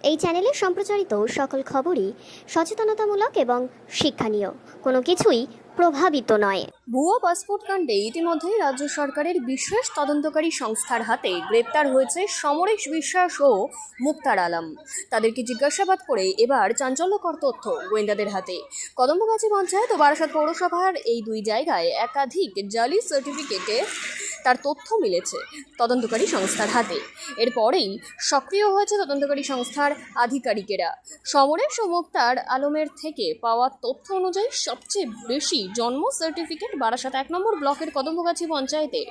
এই চ্যানেলে সম্প্রচারিত সকল খবরই সচেতনতামূলক এবং শিক্ষণীয়, কোনো কিছুই প্রভাবিত নয়। ভুয়ো পাসপোর্ট কাণ্ডে ইতিমধ্যেই রাজ্য সরকারের বিশেষ তদন্তকারী সংস্থার হাতে গ্রেপ্তার হয়েছে সমরেশ বিশ্বাস ও মুক্তার আলম। তাদেরকে জিজ্ঞাসাবাদ করে এবার চাঞ্চল্যকর তথ্য গোয়েন্দাদের হাতে। কদমগাছি পঞ্চায়েত ও বারাসাত পৌরসভার এই দুই জায়গায় একাধিক জালি সার্টিফিকেটে তার তথ্য মিলেছে তদন্তকারী সংস্থার হাতে। এরপরেই সক্রিয় হয়েছে তদন্তকারী সংস্থার আধিকারিকেরা। সমরেশ ও মুক্তার আলমের থেকে পাওয়া তথ্য অনুযায়ী সবচেয়ে বেশি জন্ম সার্টিফিকেট বারাসাত 1 নম্বর ব্লকের কদমগাছি পঞ্চায়েতে।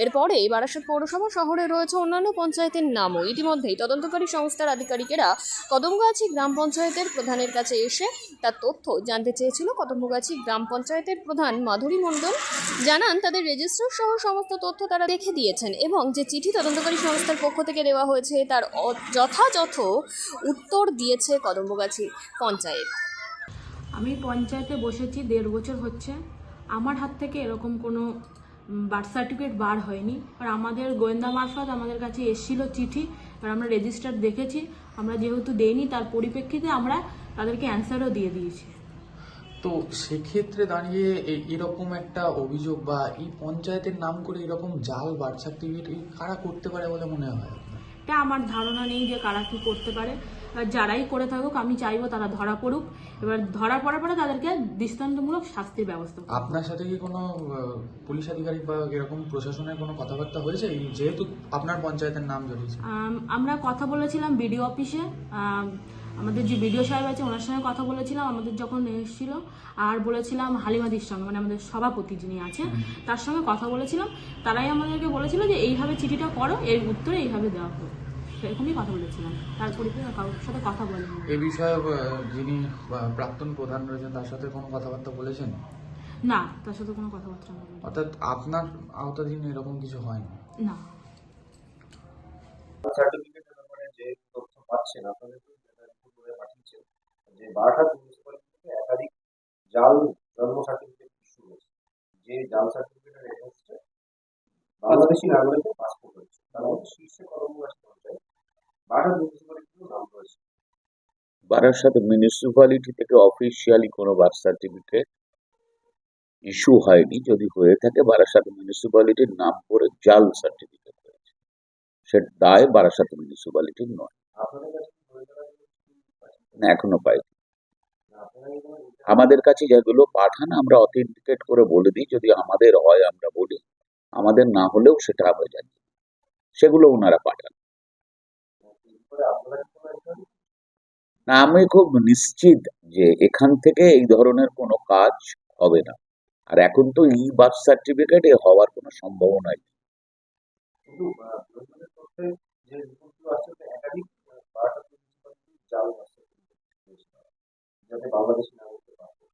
এরপরে বারাসাত পৌরসভা শহরে রয়েছে অন্যান্য পঞ্চায়েতের নামও। ইতিমধ্যেই তদন্তকারী সংস্থার আধিকারিকেরা কদমগাছি গ্রাম পঞ্চায়েতের প্রধানের কাছে এসে তার তথ্য জানতে চেয়েছিল। কদমগাছি গ্রাম পঞ্চায়েতের প্রধান মাধুরী মণ্ডল জানান, তাদের রেজিস্টার সহ সমস্ত তথ্য তারা রেখে দিয়েছেন এবং যে চিঠি তদন্তকারী সংস্থার পক্ষ থেকে দেওয়া হয়েছে তার যথাযথ উত্তর দিয়েছে কদমগাছি পঞ্চায়েত। আমি পঞ্চায়েতে বসেছি 1.5 বছর হচ্ছে। আমার হাত থেকে এরকম কোনো বার্থ সার্টিফিকেট বার হয়নি। আর আমাদের গোয়েন্দা মারফত আমাদের কাছে এসেছিল চিঠি, আর আমরা রেজিস্টার দেখেছি। আমরা যেহেতু দেইনি, তার পরিপ্রেক্ষিতে আমরা তাদেরকে অ্যান্সারও দিয়ে দিয়েছি। তো সেক্ষেত্রে দাঁড়িয়ে এরকম একটা অভিযোগ বা এই পঞ্চায়েতের নাম করে এরকম জাল বার্থ সার্টিফিকেট কারা করতে পারে বলে মনে হয়? এটা আমার ধারণা নেই যে কারা কি করতে পারে। যারাই করে থাকুক, আমি চাইবো তারা ধরা পড়ুক। এবার ধরা পড়ার পরে তাদেরকে দৃষ্টান্তমূলক শাস্তির ব্যবস্থা করুক। আপনার সাথে কি কোনো পুলিশ আধিকারিক বা এরকম প্রশাসনের কোনো কথাবার্তা হয়েছে, যেহেতু আপনার পঞ্চায়েতের নাম জড়িয়েছে? আমরা কথা বলেছিলাম বিডিও অফিসে। আমাদের যে বিডিও সাহেব আছে ওনার সঙ্গে কথা বলেছিলাম আমাদের যখন এসেছিল, আর বলেছিলাম হালিমাদির সঙ্গে, মানে আমাদের সভাপতি যিনি আছেন তার সঙ্গে কথা বলেছিলাম। তারাই আমাদেরকে বলেছিল যে এইভাবে চিঠিটা করো, এর উত্তরে এইভাবে দেওয়া হোক। এরকমই কথা বলেছিলাম, তারপরে কারোর সাথে কথা বলেনি। এই বিষয়ে যিনি প্রাক্তন প্রধান রয়েছেন তার সাথে কোনো কথাবার্তা বলেছেন? না, তার সাথে কোনো কথাবার্তা বলিনি। অর্থাৎ আপনার আওতাধীন এরকম কিছু হয়নি? না। সার্টিফিকেটের ব্যাপারে যে তথ্য পাচ্ছেন, আপনাদের করে পাঠিয়েছেন যে বারাসাত মিউনিসিপ্যালিটিতে একাধিক জাল জন্ম সার্টিফিকেট ইস্যু হয়েছে। যে জাল সার্টিফিকেটের এগেইনস্টে বাংলাদেশি নাগরিকের পাসপোর্ট হয়েছে, তার মধ্যে শীর্ষে কদমগাছি পঞ্চায়েত, বারাসাত মিউনিসিপ্যালিটির নাম রয়েছে। বারাসাত মিউনিসিপ্যালিটি থেকে অফিসিয়ালি কোনো বার্থ সার্টিফিকেট ইস্যু হয়নি। যদি হয়ে থাকে বারাসাত মিউনিসিপ্যালিটির নাম করে জাল সার্টিফিকেট হয়েছে, সে দায় বারাসাত মিউনিসিপ্যালিটির নয়। আপনাদের কাছে না, এখনো পাইনি। আমাদের কাছে যেগুলো পাঠান আমরা অথেন্টিকেট করে বলে দিই, যদি আমাদের হয় আমরা বলি, আমাদের না হলেও সেটা আমরা জানি, সেগুলো ওনারা পাঠান। না, আমি খুব নিশ্চিত যে এখান থেকে এই ধরনের কোনো কাজ হবে না। আর এখন তো ই বার্থ সার্টিফিকেট হওয়ার কোনো সম্ভাবনাই নেই। কিন্তু যে রিপোর্টগুলো আছে একাধিক বারাসাত মিউনিসিপ্যালিটির জাল যাতে বাংলাদেশি নাগরিকের পাসপোর্ট।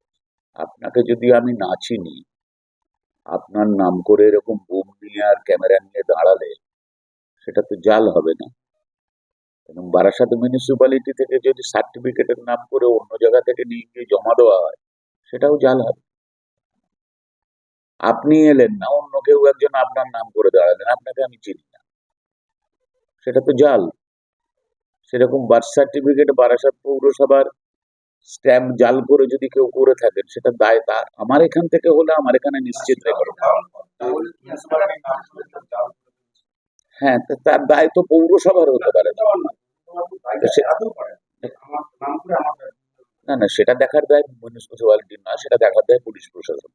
আপনাকে যদি আমি না চিনি, আপনার নাম করে এরকম বুম নিয়ে আর ক্যামেরা নিয়ে দাঁড়ালে সেটা তো জাল হবে না। এবং বারাসাত মিউনিসিপ্যালিটি থেকে যদি সার্টিফিকেটের নাম করে অন্য জায়গা থেকে নিয়ে গিয়ে জমা দেওয়া হয়, সেটাও জাল হবে। আপনি এলেন না, অন্য কেউ একজন আপনার নাম করে দাঁড়ালেন, আপনাকে আমি চিনি না, সেটা তো জাল। সেরকম বার্থ সার্টিফিকেট বারাসাত পৌরসভার স্ট্যাম্প জাল করে যদি কেউ করে থাকেন, সেটা দায় তার। আমার এখান থেকে হলে আমার এখানে নিশ্চিত রেকর্ড। হ্যাঁ, তার দায় তো পৌরসভার হতে পারে না। না, সেটা দেখার দায় মিউনিসিপ্যালিটির না, সেটা দেখার দায় পুলিশ প্রশাসন।